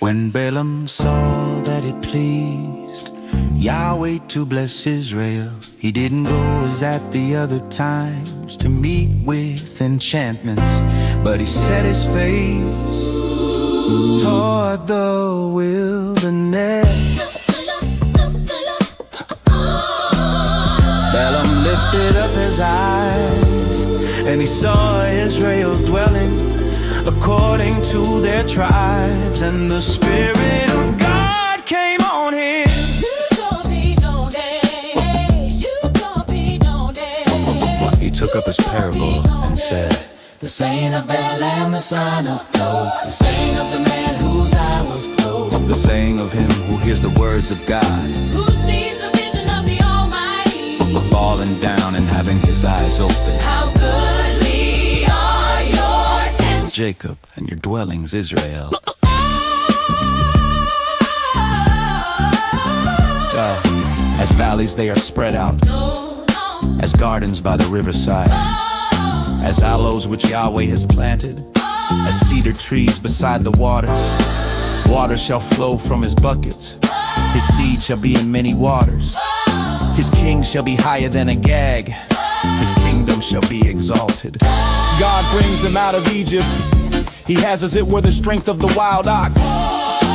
When Balaam saw that it pleased Yahweh to bless Israel, he didn't go as at the other times to meet with enchantments, but he set his face toward the wilderness. Balaam lifted up his eyes, and he saw Israel dwelling according to their tribes, and the Spirit of God came on him. He took up his parable and said, The saying of Balaam the son of Beor, the saying of the man whose eye was closed, the saying of him who hears the words of God, who sees the vision of the Almighty, falling down and having his eyes open. How goodly are your tents, Jacob, and your dwellings, Israel. As valleys they are spread out, as gardens by the riverside, as aloes which Yahweh has planted, as cedar trees beside the waters. Waters shall flow from his buckets, his seed shall be in many waters. His king shall be higher than Agag, his kingdom shall be exalted. God brings him out of Egypt, he has as it were the strength of the wild ox.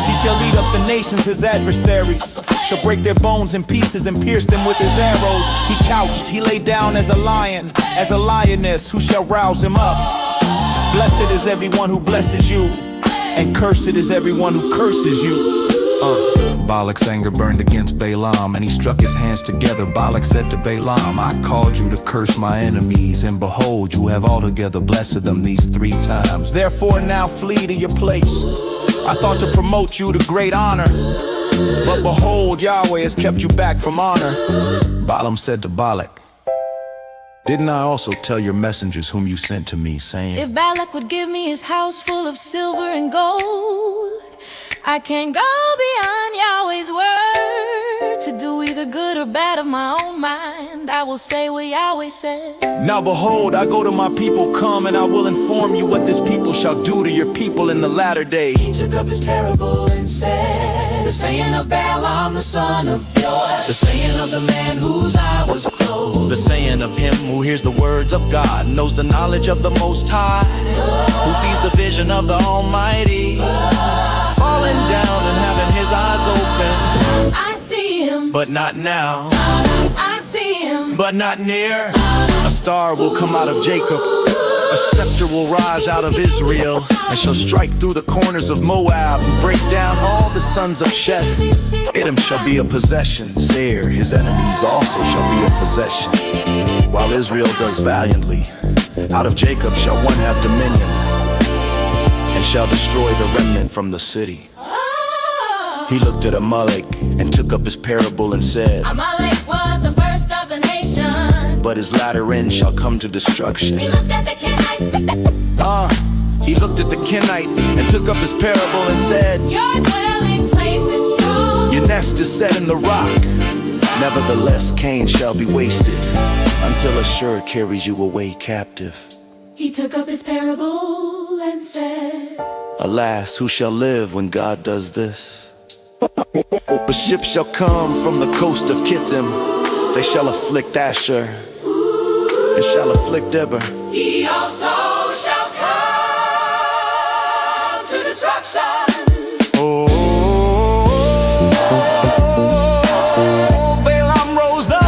He shall lead up the nations, his adversaries, shall break their bones in pieces and pierce them with his arrows. He couched, he lay down as a lion, as a lioness, who shall rouse him up? Blessed is everyone who blesses you, and cursed is everyone who curses you. Balak's anger burned against Balaam, and he struck his hands together. Balak said to Balaam, I called you to curse my enemies, and behold, you have altogether blessed them these 3 times. Therefore now flee to your place. I thought to promote you to great honor, but behold, Yahweh has kept you back from honor. Balaam said to Balak, didn't I also tell your messengers whom you sent to me, saying, If Balak would give me his house full of silver and gold, I can't go beyond Yahweh's word to do either good or bad of my own mind. I will say what Yahweh said. Now behold, I go to my people, come, and I will inform you what this people shall do to your people in the latter day. He took up his parable and said, The saying of Balaam the son of Beor, the saying of the man whose eye was closed, The saying of him who hears the words of God, knows the knowledge of the Most High, who sees the vision of the Almighty, falling down and having his eyes open. I see him, But not now, I see him, but not near. A star will come out of Jacob, a scepter will rise out of Israel, and shall strike through the corners of Moab, and break down all the sons of Sheth. Edom shall be a possession, Seir, his enemies also shall be a possession. While Israel does valiantly, out of Jacob shall one have dominion, and shall destroy the remnant from the city. He looked at Amalek and took up his parable and said, Amalek was the first of the nation, but his latter end shall come to destruction. he looked at the Kenite, He looked at the Kenite and took up his parable and said, Your dwelling place is strong, your nest is set in the rock. Nevertheless, Cain shall be wasted until Ashur carries you away captive. He took up his parable and said, Alas, who shall live when God does this? But ships shall come from the coast of Kittim, they shall afflict Asher, and shall afflict Eber. He also shall come to destruction. Balaam rose up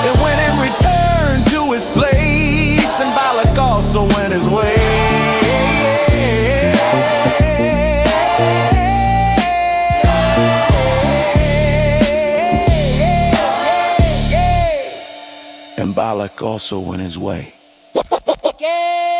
and went and returned to his place, and Balak also went his way. And Balak also went his way. Yeah.